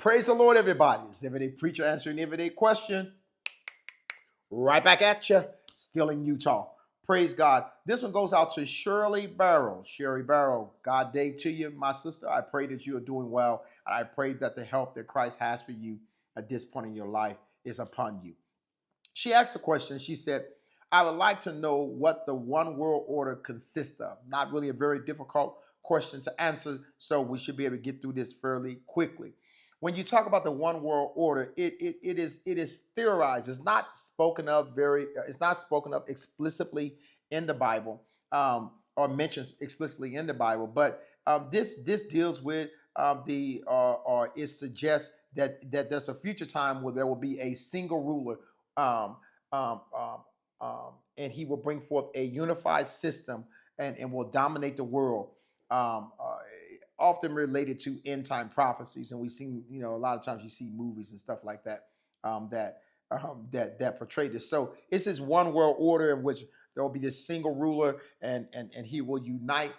Praise the Lord, everybody. It's Everyday Preacher answering everyday question. Right back at you, still in Utah. Praise God. This one goes out to Shirley Barrow. Sherry Barrow, God day to you, my sister. I pray that you are doing well. And I pray that the help that Christ has for you at this point in your life is upon you. She asked a question. She said, I would like to know what the one world order consists of. Not really a very difficult question to answer, so we should be able to get through this fairly quickly. When you talk about the one world order, it is theorized. It's not spoken of explicitly in the Bible, or mentioned explicitly in the Bible. But this deals with or it suggests that there's a future time where there will be a single ruler, um, um, um, and he will bring forth a unified system and will dominate the world. Um, uh, Often related to end time prophecies, and we see, a lot of times you see movies and stuff like that, that portray this. So it's this one world order in which there will be this single ruler, and he will unite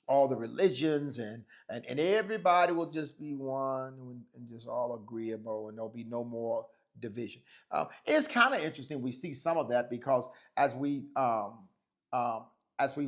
all the religions, and everybody will just be one and just all agreeable, and there'll be no more division. It's kind of interesting. We see some of that because as we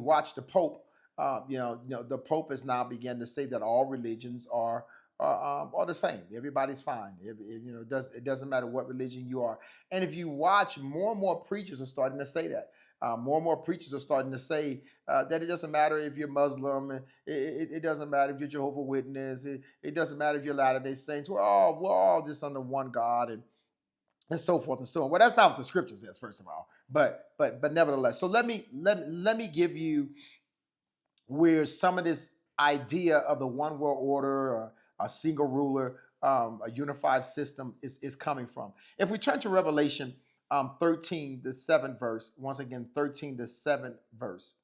watch the Pope, the Pope has now began to say that all religions are the same. Everybody's fine. It doesn't matter what religion you are. And if you watch, more and more preachers are starting to say that. More and more preachers are starting to say that it doesn't matter if you're Muslim. It doesn't matter if you're Jehovah's Witness. It doesn't matter if you're Latter-day Saints. We're all just under one God, and so forth and so on. Well, that's not what the scripture says, first of all. But nevertheless, so let me give you where some of this idea of the one world order, or a single ruler, a unified system is coming from. If we turn to Revelation 13, the 7th verse, once again, 13, the 7th verse,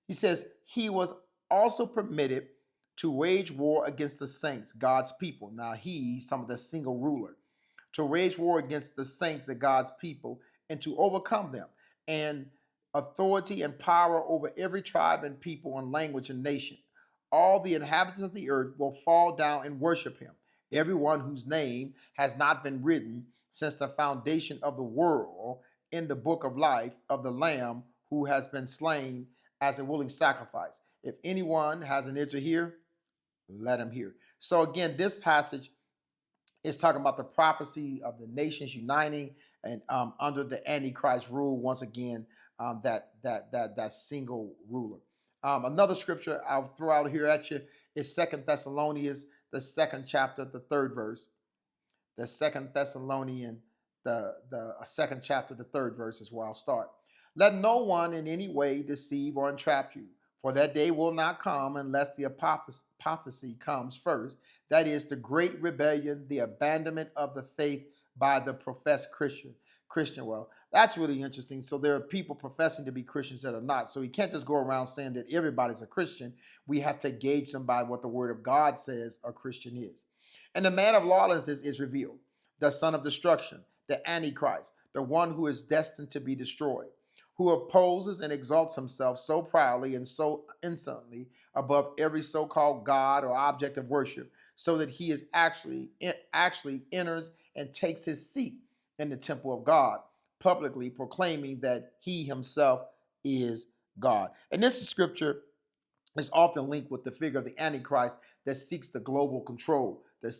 he says, he was also permitted to wage war against the saints, God's people. Now some of the single ruler, to wage war against the saints of God's people and to overcome them, and authority and power over every tribe and people and language and nation. All the inhabitants of the earth will fall down and worship him, everyone whose name has not been written since the foundation of the world in the book of life of the Lamb who has been slain as a willing sacrifice. If anyone has an ear to hear, let him hear. So again, this passage is talking about the prophecy of the nations uniting and under the Antichrist rule. Once again, that single ruler. Another scripture I'll throw out here at you is 2 Thessalonians, the 2nd chapter, the 3rd verse. The 2 Thessalonians, the 2nd chapter, the 3rd verse is where I'll start. Let no one in any way deceive or entrap you, for that day will not come unless the apostasy comes first. That is the great rebellion, the abandonment of the faith by the professed Christian. Well, that's really interesting. So there are people professing to be Christians that are not. So you can't just go around saying that everybody's a Christian. We have to gauge them by what the word of God says a Christian is. And the man of lawlessness is revealed, the son of destruction, the Antichrist, the one who is destined to be destroyed, who opposes and exalts himself so proudly and so insolently above every so-called God or object of worship, so that he is actually enters and takes his seat in the temple of God, publicly proclaiming that he himself is God. And this scripture is often linked with the figure of the Antichrist that seeks the global control, that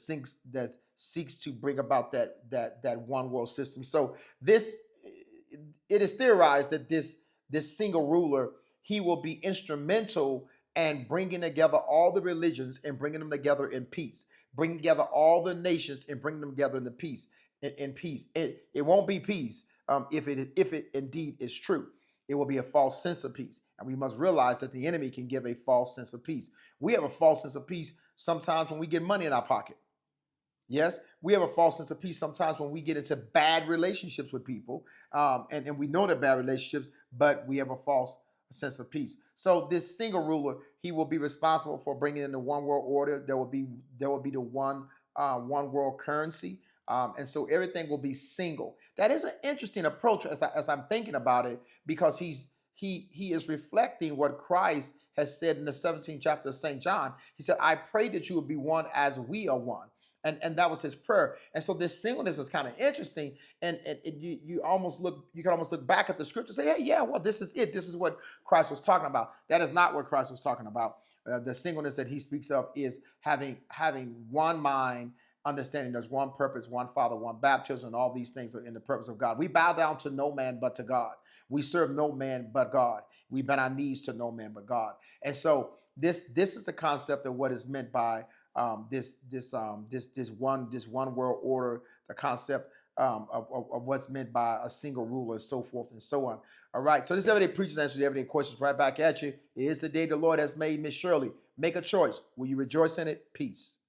seeks to bring about that one world system. So it is theorized that this single ruler, he will be instrumental in bringing together all the religions and bringing them together in peace, bringing together all the nations and bringing them together in peace. It won't be peace if it indeed is true. It will be a false sense of peace. And we must realize that the enemy can give a false sense of peace. We have a false sense of peace sometimes when we get money in our pocket. Yes, we have a false sense of peace sometimes when we get into bad relationships with people, and we know they're bad relationships, but we have a false sense of peace. So this single ruler, he will be responsible for bringing in the one world order. There will be the one world currency, and so everything will be single. That is an interesting approach as I'm thinking about it, because he is reflecting what Christ has said in the 17th chapter of St. John. He said, "I pray that you will be one as we are one." And that was his prayer. And so this singleness is kind of interesting. And you almost look, you can almost look back at the scripture and say, hey, yeah, well, this is it. This is what Christ was talking about. That is not what Christ was talking about. The singleness that he speaks of is having one mind, understanding there's one purpose, one Father, one baptism, and all these things are in the purpose of God. We bow down to no man but to God. We serve no man but God. We bend our knees to no man but God. And so this is a concept of what is meant by this one world order, the concept of what's meant by a single ruler, and so forth and so on. All right. So this Everyday Preachers Answers the Everyday Questions right back at you. It is the day the Lord has made. Miss Shirley, make a choice. Will you rejoice in it? Peace.